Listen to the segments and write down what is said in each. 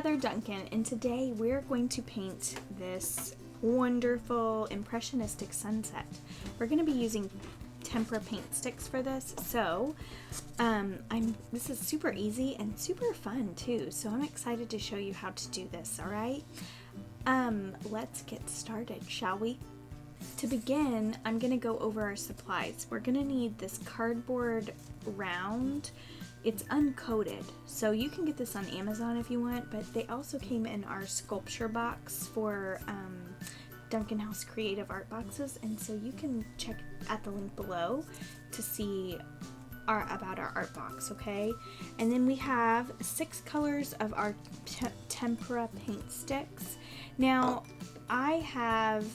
Heather Duncan, and today we're going to paint this wonderful impressionistic sunset. We're going to be using tempera paint sticks for this, so this is super easy and super fun too, so I'm excited to show you how to do this. All right, let's get started, shall we? To begin, I'm going to go over our supplies. We're going to need this cardboard round. It's uncoated, so you can get this on Amazon if you want, but they also came in our sculpture box for Duncan House Creative Art Boxes, and so you can check at the link below to see about our art box, okay? And then we have 6 colors of our tempera paint sticks. Now, I have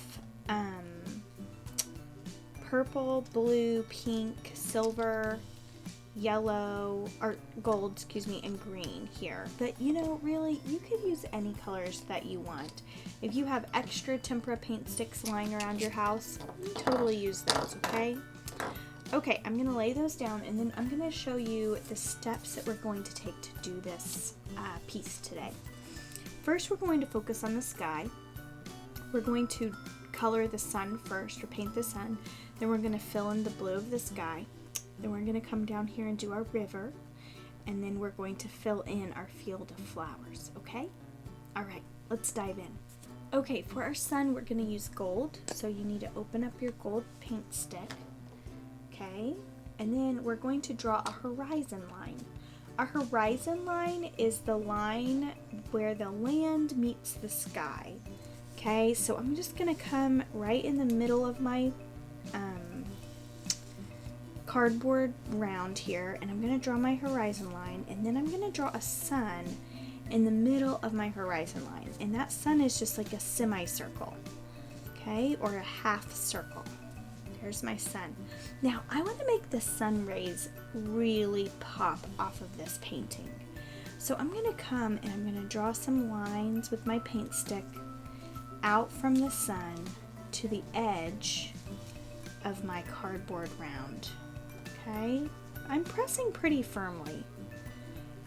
purple, blue, pink, silver, yellow, or gold, excuse me, and green here. But you know, really, you could use any colors that you want. If you have extra tempera paint sticks lying around your house, you totally use those, okay? Okay, I'm going to lay those down, and then I'm going to show you the steps that we're going to take to do this piece today. First, we're going to focus on the sky. We're going to color the sun first, or paint the sun. Then we're going to fill in the blue of the sky. Then we're going to come down here and do our river, and then we're going to fill in our field of flowers, okay? All right, let's dive in. Okay, for our sun, we're going to use gold, so you need to open up your gold paint stick, okay? And then we're going to draw a horizon line. Our horizon line is the line where the land meets the sky, okay? So I'm just going to come right in the middle of my cardboard round here, and I'm going to draw my horizon line, and then I'm going to draw a sun in the middle of my horizon line, and that sun is just like a semicircle, okay, or a half circle. There's my sun. Now I want to make the sun rays really pop off of this painting, so I'm going to come and I'm going to draw some lines with my paint stick out from the sun to the edge of my cardboard round. Okay, I'm pressing pretty firmly,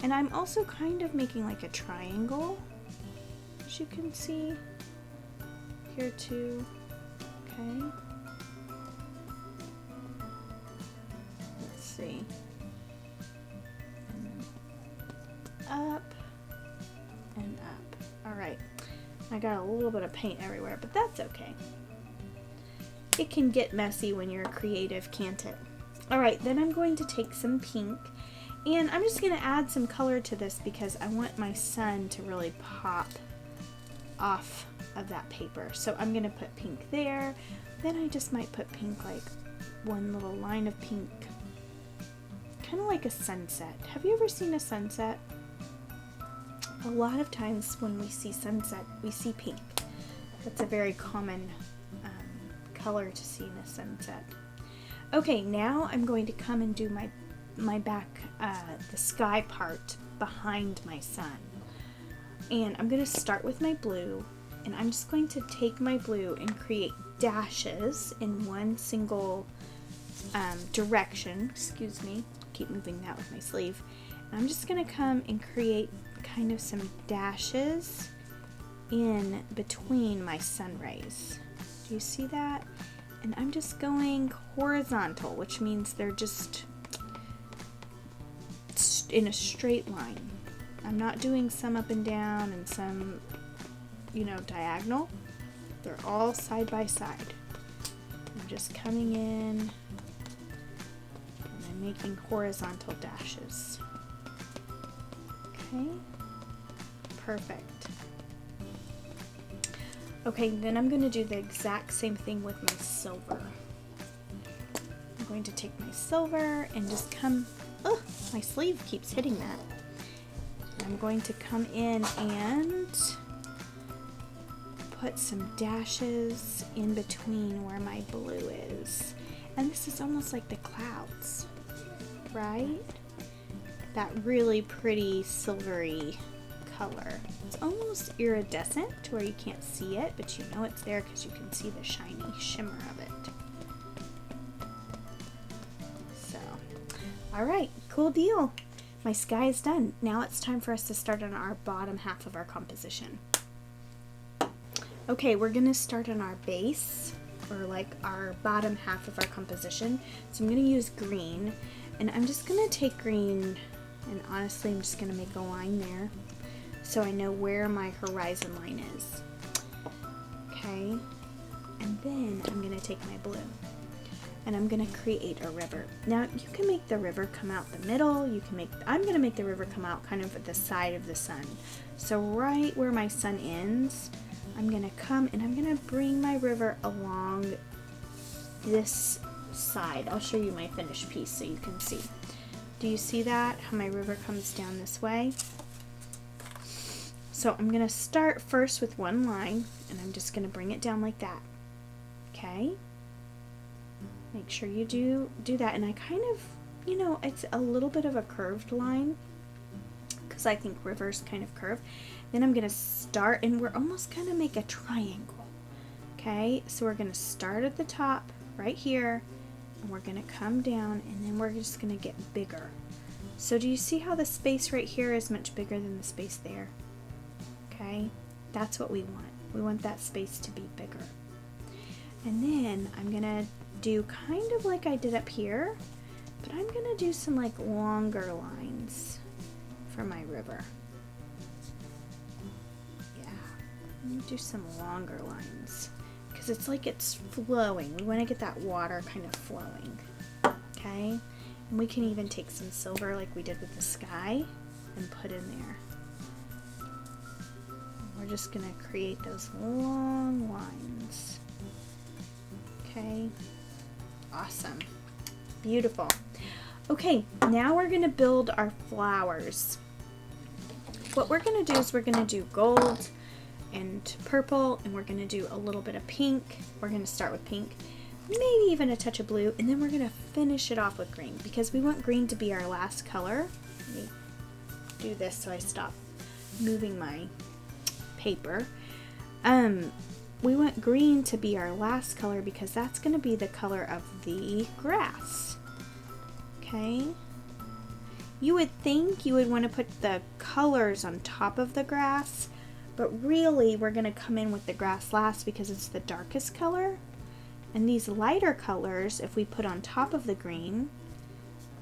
and I'm also kind of making like a triangle, as you can see here too. Okay, let's see, up and up. All right, I got a little bit of paint everywhere, but that's okay. It can get messy when you're creative, can't it? Alright, then I'm going to take some pink, and I'm just going to add some color to this because I want my sun to really pop off of that paper. So I'm going to put pink there, then I just might put pink, like one little line of pink, kind of like a sunset. Have you ever seen a sunset? A lot of times when we see sunset, we see pink. That's a very common color to see in a sunset. Okay, now I'm going to come and do my back, the sky part behind my sun. And I'm going to start with my blue, and I'm just going to take my blue and create dashes in one single direction. Excuse me, keep moving that with my sleeve. And I'm just going to come and create kind of some dashes in between my sun rays. Do you see that? And I'm just going horizontal, which means they're just in a straight line. I'm not doing some up and down and some, you know, diagonal. They're all side by side. I'm just coming in and I'm making horizontal dashes. Okay, perfect. Okay, then I'm going to do the exact same thing with my silver. I'm going to take my silver and just come, oh, my sleeve keeps hitting that. I'm going to come in and put some dashes in between where my blue is. And this is almost like the clouds, right? That really pretty silvery color. It's almost iridescent to where you can't see it, but you know it's there because you can see the shiny shimmer of it. So, all right, cool deal. my sky is done. Now it's time for us to start on our bottom half of our composition. Okay, we're gonna start on our base, or like our bottom half of our composition. So I'm gonna use green, and I'm just gonna take green, and honestly I'm just gonna make a line there so I know where my horizon line is. Okay, and then I'm gonna take my blue and I'm gonna create a river. Now you can make the river come out the middle, I'm gonna make the river come out kind of at the side of the sun. So right where my sun ends, I'm gonna come and I'm gonna bring my river along this side. I'll show you my finished piece so you can see. Do you see that? How my river comes down this way? So I'm gonna start first with one line and I'm just gonna bring it down like that. Okay? Make sure you do that, and I kind of, it's a little bit of a curved line because I think rivers kind of curve. Then I'm gonna start, and we're almost gonna make a triangle. Okay, so we're gonna start at the top right here, and we're gonna come down, and then we're just gonna get bigger. So do you see how the space right here is much bigger than the space there? Okay, that's what we want. We want that space to be bigger. And then I'm gonna do kind of like I did up here, but I'm gonna do some like longer lines for my river. Yeah, I'm gonna do some longer lines because it's like it's flowing. We want to get that water kind of flowing. Okay, and we can even take some silver like we did with the sky and put in there. We're just gonna create those long lines. Okay. Awesome. Beautiful. Okay, now we're going to build our flowers. What we're going to do is we're going to do gold and purple, and we're going to do a little bit of pink. We're going to start with pink, maybe even a touch of blue, and then we're going to finish it off with green because we want green to be our last color. Let me do this so I stop moving my paper. We want green to be our last color because that's going to be the color of the grass. Okay? You would think you would want to put the colors on top of the grass, but really we're going to come in with the grass last because it's the darkest color. And these lighter colors, if we put on top of the green,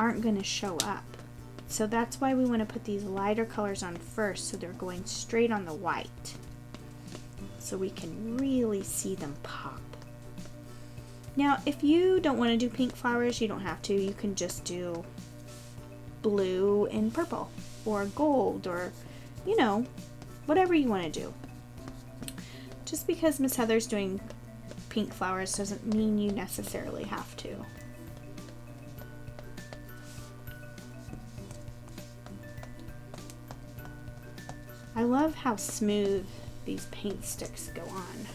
aren't going to show up. So that's why we want to put these lighter colors on first so they're going straight on the white, so we can really see them pop. Now, if you don't want to do pink flowers, you don't have to. You can just do blue and purple, or gold, or, whatever you want to do. Just because Miss Heather's doing pink flowers doesn't mean you necessarily have to. I love how smooth these paint sticks go on.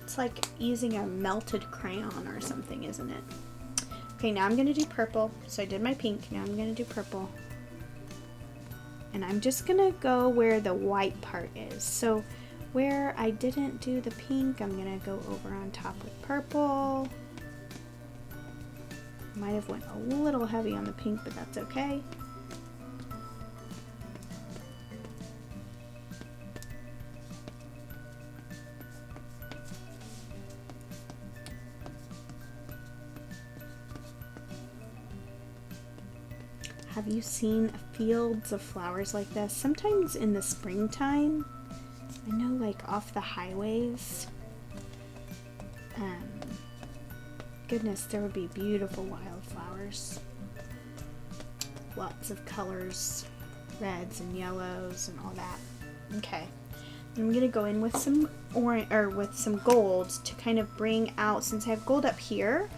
It's like using a melted crayon or something, isn't it? Okay, now I'm going to do purple. So I did my pink, now I'm going to do purple. And I'm just going to go where the white part is. So where I didn't do the pink, I'm going to go over on top with purple. Might have went a little heavy on the pink, but that's okay. Have you seen fields of flowers like this? Sometimes in the springtime, I know, like off the highways, goodness, there would be beautiful wildflowers. Lots of colors, reds and yellows and all that. Okay, I'm gonna go in with some orange, or with some gold to kind of bring out, since I have gold up here,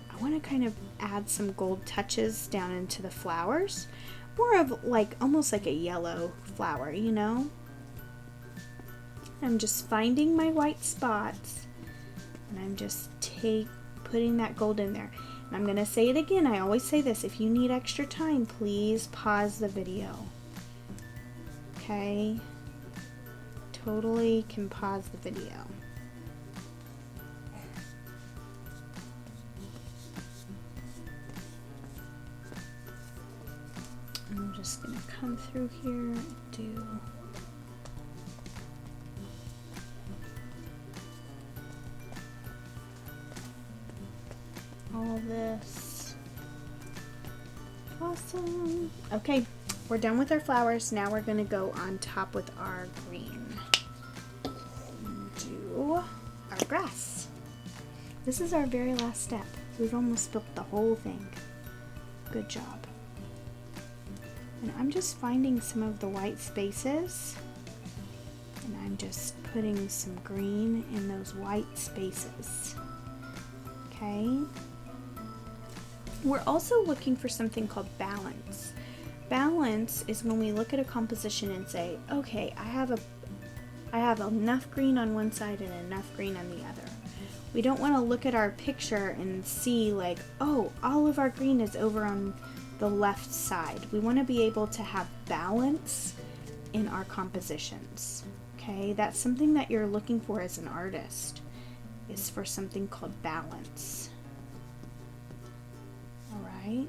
I want to kind of add some gold touches down into the flowers. More of like, almost like a yellow flower, I'm just finding my white spots, and I'm just putting that gold in there. And I'm going to say it again, I always say this, if you need extra time, please pause the video. Okay? Totally can pause the video. I'm just gonna come through here and do all this. Awesome. Okay, we're done with our flowers. Now we're gonna go on top with our green. Do our grass. This is our very last step. We've almost built the whole thing. Good job. And I'm just finding some of the white spaces, and I'm just putting some green in those white spaces. Okay. We're also looking for something called balance. Balance is when we look at a composition and say, okay, I have enough green on one side and enough green on the other. We don't want to look at our picture and see like, oh, all of our green is over on the left side. We want to be able to have balance in our compositions. Okay, that's something that you're looking for as an artist, is for something called balance. All right.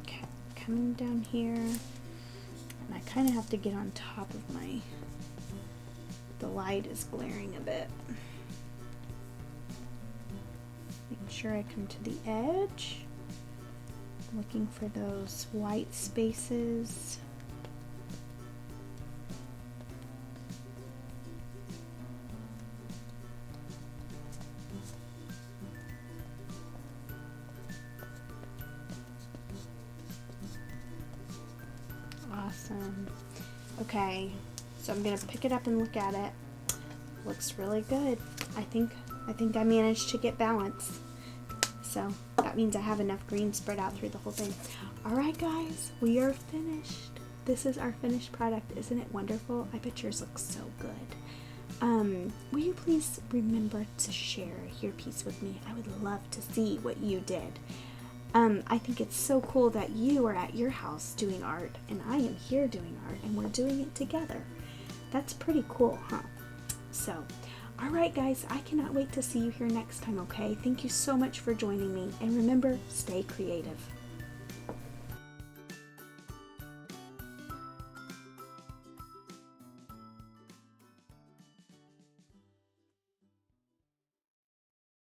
Okay, coming down here, and I kind of have to get on top of the light is glaring a bit. Make sure I come to the edge, looking for those white spaces. Awesome. Okay, so I'm gonna pick it up and look at it. Looks really good. I think I managed to get balance. So that means I have enough green spread out through the whole thing. All right, guys, we are finished. This is our finished product. Isn't it wonderful? I bet yours looks so good. Will you please remember to share your piece with me? I would love to see what you did. I think it's so cool that you are at your house doing art and I am here doing art and we're doing it together. That's pretty cool, huh? So, all right, guys, I cannot wait to see you here next time, okay? Thank you so much for joining me. And remember, stay creative.